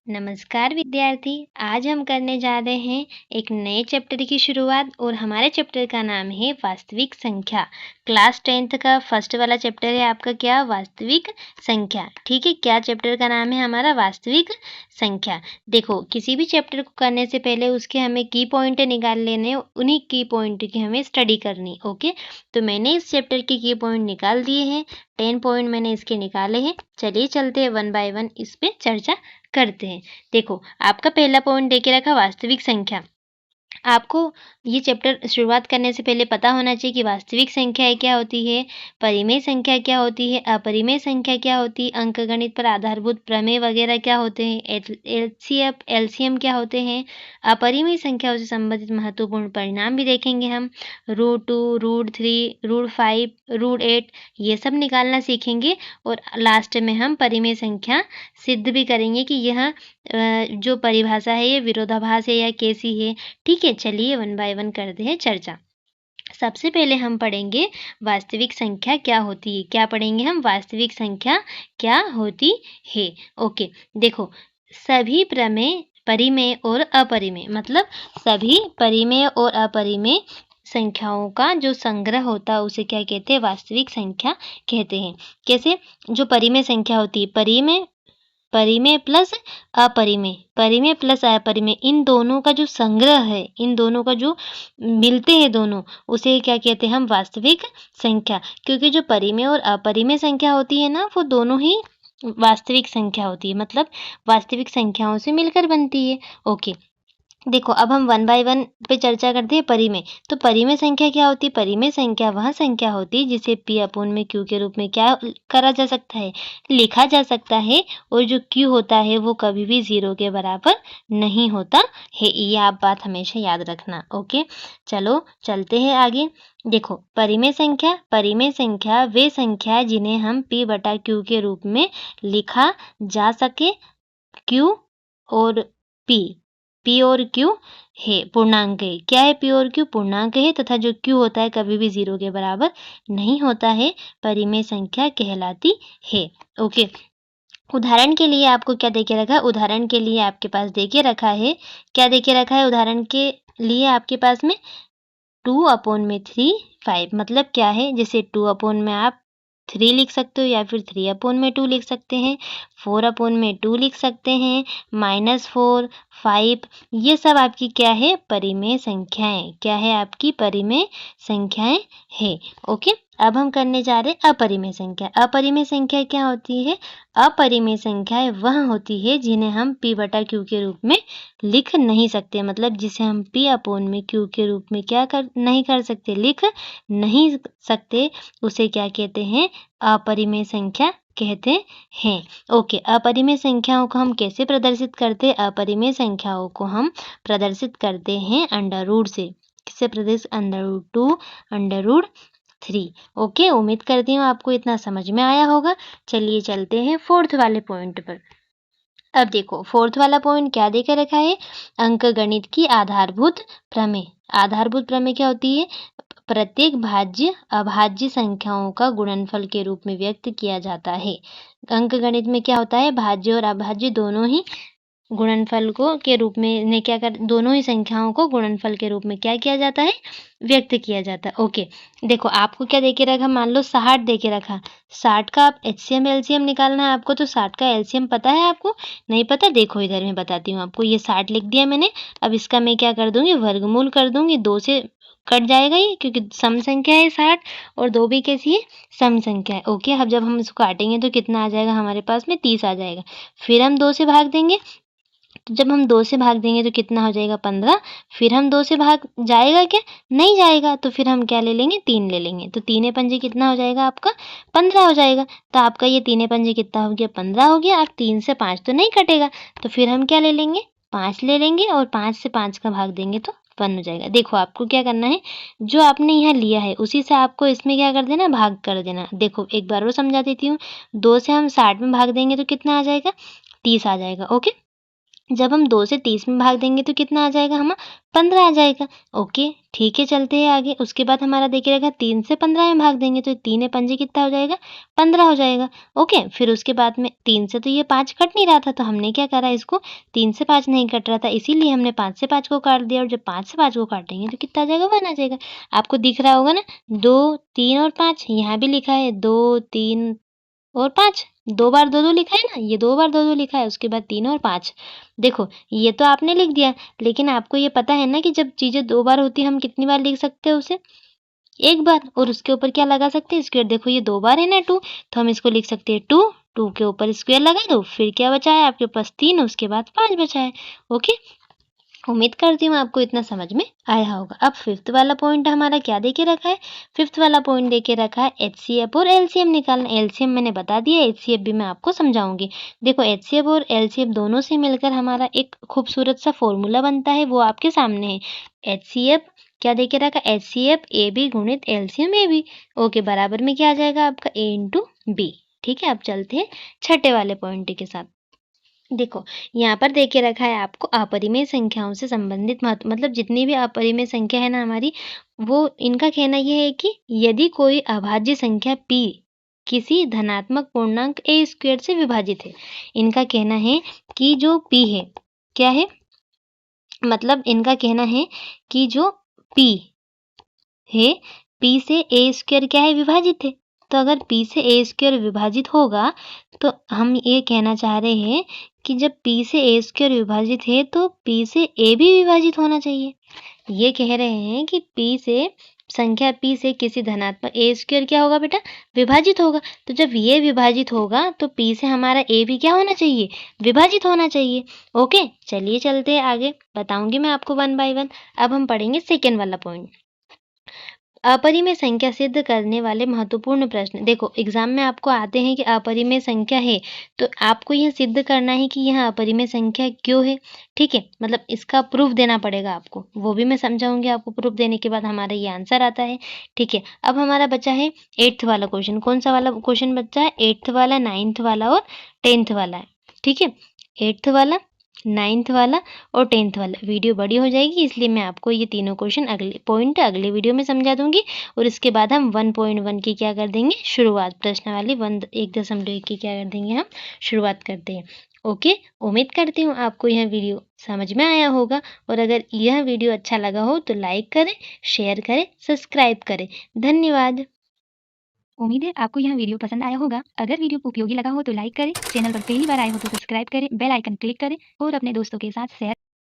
नमस्कार विद्यार्थी। आज हम करने जा रहे हैं एक नए चैप्टर की शुरुआत और हमारे चैप्टर का नाम है वास्तविक संख्या। क्लास 10th का फर्स्ट वाला चैप्टर है आपका क्या? वास्तविक संख्या। ठीक है, क्या चैप्टर का नाम है हमारा? वास्तविक संख्या। देखो, किसी भी चैप्टर को करने से पहले उसके हमें की पॉइंट निकाल लेने, उन्हीं की पॉइंट की हमें स्टडी करनी। ओके, तो मैंने इस चैप्टर के की पॉइंट निकाल दिए हैं। 10 पॉइंट मैंने इसके निकाले हैं। चलिए चलते हैं वन बाय वन इस पे चर्चा करते हैं। देखो, आपका पहला पॉइंट देके रखा वास्तविक संख्या। आपको ये चैप्टर शुरुआत करने से पहले पता होना चाहिए कि वास्तविक संख्या क्या होती है, परिमेय संख्या क्या होती है, अपरिमेय संख्या क्या होती है, अंकगणित पर आधारभूत प्रमेय वगैरह क्या होते हैं, एलसीएम क्या होते हैं, अपरिमेय संख्याओं से संबंधित महत्वपूर्ण परिणाम भी देखेंगे हम। √2, √3, √5, √8 ये सब निकालना सीखेंगे और लास्ट में हम परिमेय संख्या सिद्ध भी करेंगे कि यह जो परिभाषा है ये विरोधाभास है या कैसी है। ठीक है, चलिए वन बाय वन करते हैं चर्चा। सबसे पहले हम पढ़ेंगे वास्तविक संख्या क्या होती है। क्या पढ़ेंगे हम? वास्तविक संख्या क्या होती है। ओके, देखो, सभी प्रमेय, परिमेय और अपरिमेय, मतलब सभी परिमेय और अपरिमेय संख्याओं का जो संग्रह होता है उसे क्या कहते हैं? वास्तविक संख्या कहते हैं। कैसे? जो परिमेय संख्या होती है, परिमेय प्लस अपरिमेय, परिमेय प्लस अपरिमेय, इन दोनों का जो संग्रह है, इन दोनों का जो मिलते हैं दोनों, उसे क्या कहते हैं हम? वास्तविक संख्या। क्योंकि जो परिमेय और अपरिमेय संख्या होती है ना, वो दोनों ही वास्तविक संख्या होती है, मतलब वास्तविक संख्याओं से मिलकर बनती है। ओके, देखो, अब हम वन बाय वन पे चर्चा करते हैं। परिमेय, तो परिमेय संख्या क्या होती है? परिमेय संख्या वह संख्या होती है जिसे P/Q के रूप में क्या करा जा सकता है? लिखा जा सकता है, और जो Q होता है वो कभी भी 0 के बराबर नहीं होता है। ये आप बात हमेशा याद रखना। ओके, चलो चलते हैं आगे। देखो, परिमेय संख्या वे संख्या है जिन्हें हम P/Q के रूप में लिखा जा सके। Q और P और Q है पूर्णांक है। क्या है? P और Q पूर्णांक है, तथा जो Q होता है कभी भी 0 के बराबर नहीं होता है, परिमेय संख्या कहलाती है। ओके, उदाहरण के लिए आपको क्या देके रखा है? उदाहरण के लिए आपके पास देके रखा है, क्या देके रखा है उदाहरण के लिए आपके पास में? 2/3 5, मतलब क्या है? जैसे 2 में आप 3 लिख सकते हो, या फिर 3/2 लिख सकते हैं, 4/2 लिख सकते हैं, -4, 5, ये सब आपकी क्या है? परिमेय संख्याएं। क्या है? आपकी परिमेय संख्याएं है। ओके, अब हम करने जा रहे हैं अपरिमेय संख्या। अपरिमेय संख्या क्या होती है? अपरिमेय संख्याएं वह होती है जिन्हें हम P/Q के रूप में लिख नहीं सकते, मतलब जिसे हम P/Q के रूप में क्या नहीं कर सकते? लिख नहीं सकते, उसे क्या कहते हैं? अपरिमेय संख्या कहते हैं। ओके, अपरिमेय संख्याओं को हम कैसे प्रदर्शित करते हैं? अपरिमेय संख्याओं को हम प्रदर्शित करते हैं अंडर रूट से। किससे प्रदर्शित? √2, √3। ओके, उम्मीद करती हूँ आपको इतना समझ में आया होगा। चलिए चलते हैं फोर्थ वाले पॉइंट पर। अब देखो, फोर्थ वाला पॉइंट क्या देकर रखा है? अंकगणित की आधारभूत प्रमेय। आधारभूत प्रमेय क्या होती है? प्रत्येक भाज्य अभाज्य संख्याओं का गुणनफल के रूप में व्यक्त किया जाता है। अंकगणित में क्या होता है? भाज्य और अभाज्य दोनों ही गुणनफल को के रूप में दोनों ही संख्याओं को गुणनफल के रूप में क्या किया जाता है? व्यक्त किया जाता है। ओके, देखो, आपको क्या देके रखा? मान लो 60 देके रखा। 60 का आप HCM LCM निकालना है आपको, तो 60 का LCM पता है आपको? नहीं पता? देखो, इधर मैं बताती हूँ आपको। ये 60 लिख दिया मैंने। अब इसका मैं क्या कर दूंगी? वर्गमूल कर दूंगी। 2 से कट जाएगा ये, क्योंकि सम संख्या है 60, और 2 भी कैसी है? सम संख्या है। ओके, अब जब हम इसको काटेंगे तो कितना आ जाएगा हमारे पास में? 30 आ जाएगा। फिर हम 2 से भाग देंगे, तो जब हम 2 से भाग देंगे तो कितना हो जाएगा? 15। फिर हम 2 से भाग जाएगा क्या? नहीं जाएगा। तो फिर हम क्या ले लेंगे? 3 ले लेंगे। तो 3 पंजे कितना हो जाएगा आपका? 15 हो जाएगा। तो आपका ये 3 पंजे कितना हो गया? 15 हो गया। अब 3 से 5 तो नहीं कटेगा, तो फिर हम क्या ले लेंगे? 5 ले लेंगे, और 5 से 5 का भाग देंगे तो 1 हो जाएगा। देखो, आपको क्या करना है? जो आपने यहाँ लिया है उसी से आपको इसमें क्या कर देना? भाग कर देना। देखो, एक बार और समझा देती हूँ। 2 से हम 60 में भाग देंगे तो कितना आ जाएगा? 30 आ जाएगा। ओके, जब हम 2 से 30 में भाग देंगे तो कितना आ जाएगा हमारा 15 आ जाएगा। ओके, ठीक है, चलते हैं आगे। उसके बाद हमारा देखिए रहेगा 3 से 15 में भाग देंगे तो 3 पंजे कितना हो जाएगा 15 हो जाएगा। ओके, फिर उसके बाद में 3 से तो ये 5 कट नहीं रहा था, तो हमने क्या करा, इसको 3 से 5 नहीं कट रहा था, इसीलिए हमने 5 से 5 को काट दिया। और जब 5 से 5 को काटेंगे तो कितना आ जाएगा 1 आ जाएगा। आपको दिख रहा होगा ना, 2, 3 और 5 यहाँ भी लिखा है, 2, 3 और 5, 2 बार 2-2 लिखा है ना, ये 2 बार 2-2 लिखा है, उसके बाद 3 और 5। देखो, ये तो आपने लिख दिया, लेकिन आपको ये पता है ना कि जब चीज़ें 2 बार होती है, हम कितनी बार लिख सकते हैं उसे? 1 बार, और उसके ऊपर क्या लगा सकते हैं? स्क्वायर। देखो ये 2 बार है ना 2, तो हम इसको लिख सकते हैं 2, 2 के ऊपर स्क्वायर लगा दो, फिर क्या बचा है आपके पास 3, उसके बाद 5 बचा है। ओके? उम्मीद करती हूँ आपको इतना समझ में आया होगा। अब 5th वाला पॉइंट हमारा क्या देके रखा है? 5th वाला पॉइंट देके रखा है एचसीएफ और एलसीएम निकालना। एलसीएम मैंने बता दिया, एचसीएफ भी मैं आपको समझाऊंगी। देखो, एचसीएफ और एलसीएफ दोनों से मिलकर हमारा एक खूबसूरत सा फॉर्मूला बनता है, वो आपके सामने है। एचसीएफ क्या देके रखा? एचसीएफ ए बी गुणित एलसीएम ए बी। ओके, बराबर में क्या आ जाएगा आपका ए इंटू बी। ठीक है, अब चलते हैं छठे वाले पॉइंट के साथ। देखो, यहाँ पर दे के रखा है आपको अपरिमेय संख्याओं से संबंधित महत्व, मतलब जितनी भी अपरिमेय संख्या है ना हमारी, वो इनका कहना ये है कि यदि कोई अभाज्य संख्या p किसी धनात्मक पूर्णांक a स्क्वायर से विभाजित है। इनका कहना है कि जो p है, क्या है? मतलब इनका कहना है कि जो p है, p से a स्क्वायर क्या है? विभाजित है। तो अगर p से a स्क्वायर विभाजित होगा, तो हम ये कहना चाह रहे हैं कि जब p से a स्क्वायर विभाजित है, तो p से a भी विभाजित होना चाहिए। ये कह रहे हैं कि p से संख्या p से किसी धनात्मक a स्क्वायर क्या होगा बेटा? विभाजित होगा। तो जब ये विभाजित होगा, तो p से हमारा a भी क्या होना चाहिए? विभाजित होना चाहिए। ओके, चलिए चलते हैं आगे, बताऊंगी मैं आपको 1 बाय 1। अब हम पढ़ेंगे सेकेंड वाला पॉइंट, अपरिमेय संख्या सिद्ध करने वाले महत्वपूर्ण प्रश्न। देखो, एग्जाम में आपको आते हैं कि अपरिमेय संख्या है, तो आपको यह सिद्ध करना है कि यह अपरिमेय संख्या क्यों है। ठीक है, मतलब इसका प्रूफ देना पड़ेगा आपको, वो भी मैं समझाऊंगी आपको। प्रूफ देने के बाद हमारा ये आंसर आता है। ठीक है, अब हमारा बचा है 8th वाला क्वेश्चन। कौन सा वाला क्वेश्चन बचा है? 8th वाला, 9th वाला और 10th वाला है। ठीक है, 8th वाला, 9th वाला और 10th वाला। वीडियो बड़ी हो जाएगी, इसलिए मैं आपको ये तीनों क्वेश्चन अगले वीडियो में समझा दूंगी। और इसके बाद हम 1.1 की क्या कर देंगे? शुरुआत। प्रश्नावली 1.1 की क्या कर देंगे? हम शुरुआत करते हैं। ओके, उम्मीद करती हूँ आपको यह वीडियो समझ में आया होगा, और अगर यह वीडियो अच्छा लगा हो तो लाइक करें, शेयर करें, सब्सक्राइब करें। धन्यवाद। उम्मीद है आपको यह वीडियो पसंद आया होगा। अगर वीडियो उपयोगी लगा हो तो लाइक करें, चैनल पर पहली बार आए हो तो सब्सक्राइब करें, बेल आइकन क्लिक करें और अपने दोस्तों के साथ शेयर